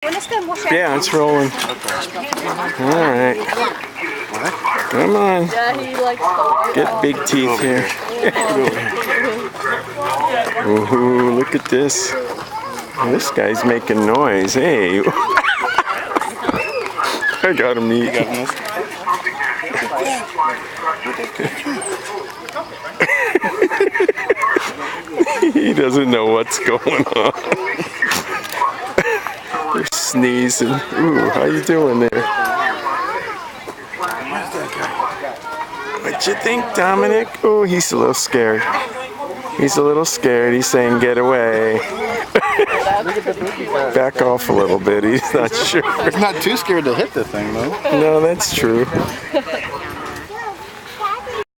Yeah, it's rolling. All right. Come on. Yeah, he likes to. Get big teeth here. Ooh, look at this. This guy's making noise. Hey. I got him eat. He doesn't know what's going on. They're sneezing. Ooh, how you doing there? What you think, Dominic? Oh, he's a little scared. He's a little scared. He's saying, "Get away." Back off a little bit. He's not sure. He's not too scared to hit the thing, though. No, that's true.